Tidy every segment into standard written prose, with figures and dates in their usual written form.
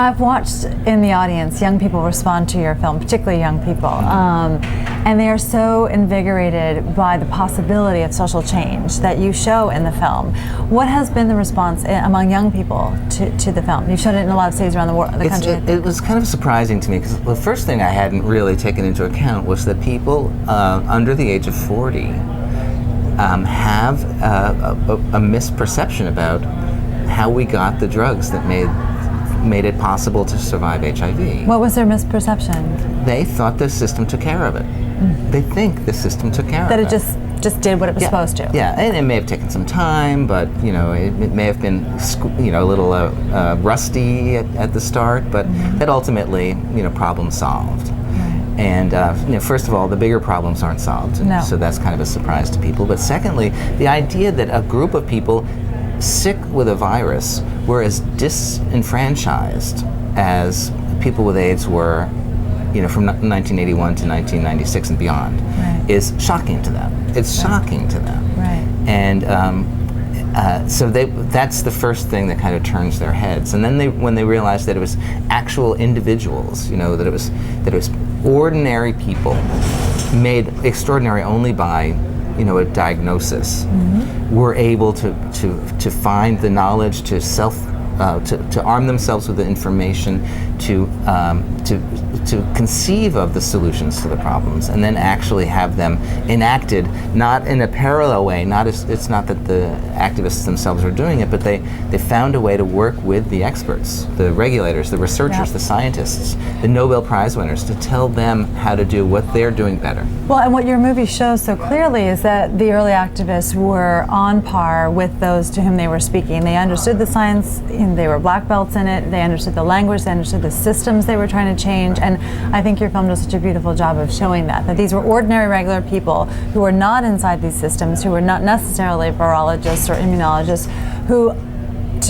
I've watched in the audience young people respond to your film, particularly young people, and they are so invigorated by the possibility of social change that you show in the film. What has been the response among young people to the film? You've shown it in a lot of cities around the world, the country. It was kind of surprising to me because the first thing I hadn't really taken into account was that people under the age of 40 have a misperception about how we got the drugs that made it possible to survive HIV. What was their misperception? They thought the system took care of it. They think the system took care of it. That it just did what it was supposed to. Yeah, and it may have taken some time, but it may have been a little rusty at the start, but that ultimately problem solved. And first of all, the bigger problems aren't solved, no. So that's kind of a surprise to people. But secondly, the idea that a group of people sick with a virus were as disenfranchised as people with AIDS were, from 1981 to 1996 and beyond, is shocking to them. It's shocking to them. Right. And so that's the first thing that kind of turns their heads. And then when they realized that it was actual individuals, that it was ordinary people made extraordinary only by a diagnosis, were able to find the knowledge, to arm themselves with the information, to conceive of the solutions to the problems, and then actually have them enacted, not in a parallel way. It's not that the activists themselves are doing it, but they found a way to work with the experts, the regulators, the researchers, the scientists, the Nobel Prize winners, to tell them how to do what they're doing better. Well, and what your movie shows so clearly is that the early activists were on par with those to whom they were speaking. They understood the science, they were black belts in it, they understood the language, they understood the systems they were trying to change, and I think your film does such a beautiful job of showing that these were ordinary, regular people who were not inside these systems, who were not necessarily virologists or immunologists, who,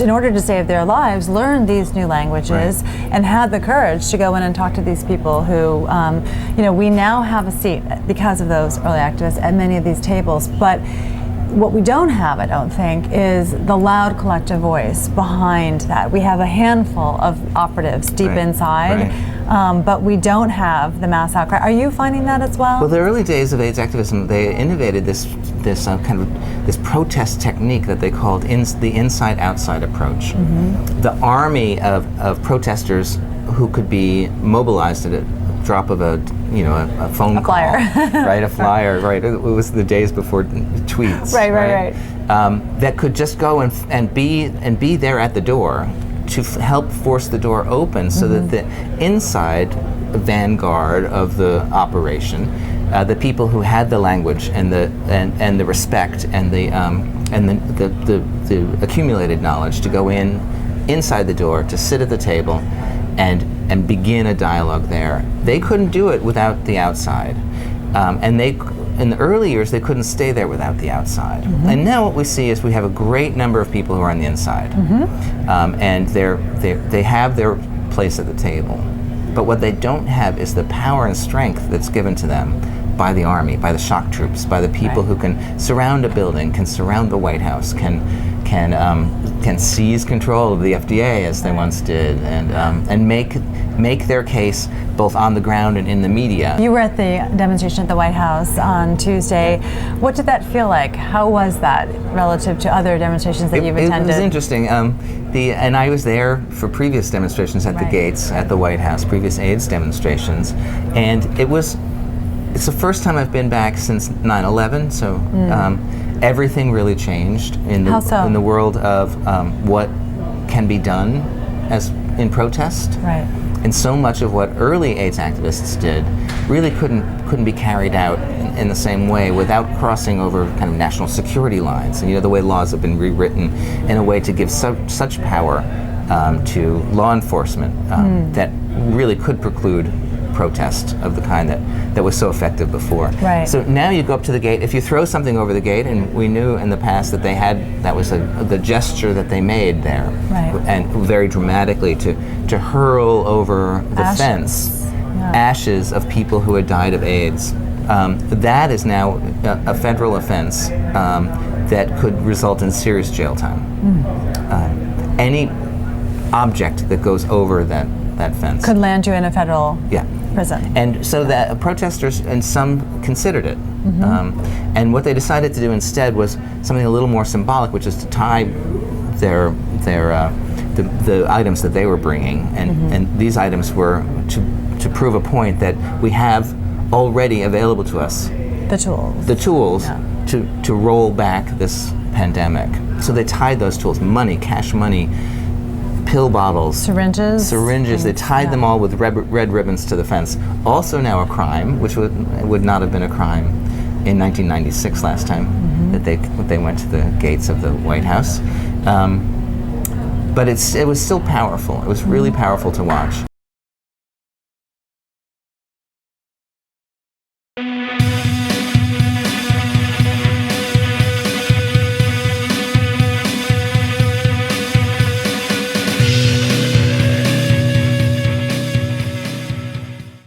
in order to save their lives, learned these new languages and had the courage to go in and talk to these people who, we now have a seat because of those early activists at many of these tables. But what we don't have, I don't think, is the loud collective voice behind that. We have a handful of operatives deep inside, but we don't have the mass outcry. Are you finding that as well? Well, the early days of AIDS activism, they innovated this protest technique that they called the inside-outside approach. The army of protesters who could be mobilized at a drop of a phone call, flyer. A flyer, right? It was the days before tweets, right. That could just go and be there at the door to help force the door open, so that the inside vanguard of the operation, the people who had the language and the respect and the accumulated knowledge to go inside the door, to sit at the table and begin a dialogue there. They couldn't do it without the outside. In the early years, they couldn't stay there without the outside. And now what we see is we have a great number of people who are on the inside. And they have their place at the table. But what they don't have is the power and strength that's given to them by the army, by the shock troops, by the people who can surround a building, can surround the White House, can seize control of the FDA as they once did, and make their case both on the ground and in the media. You were at the demonstration at the White House on Tuesday. What did that feel like? How was that relative to other demonstrations that you've attended? It was interesting. And I was there for previous demonstrations at the gates at the White House, previous AIDS demonstrations, and it's the first time I've been back since 9/11. So. Everything really changed in the world of what can be done as in protest. Right. And so much of what early AIDS activists did really couldn't be carried out in the same way without crossing over kind of national security lines. And the way laws have been rewritten in a way to give such power to law enforcement that really could preclude protest of the kind that was so effective before. Right. So now you go up to the gate. If you throw something over the gate, and we knew in the past that that was the gesture that they made there, and very dramatically to hurl over the fence ashes of people who had died of AIDS. That is now a federal offense that could result in serious jail time. object that goes over that fence. Could land you in a federal Yeah. prison. And so that protesters, and some considered it. And what they decided to do instead was something a little more symbolic, which is to tie the items that they were bringing, and these items were to prove a point that we have already available to us The tools. to roll back this pandemic. So they tied those tools: money, cash money, pill bottles, Syringes. They tied them all with red ribbons to the fence. Also now a crime, which would not have been a crime in 1996, last time that they went to the gates of the White House. But it was still powerful. It was really powerful to watch.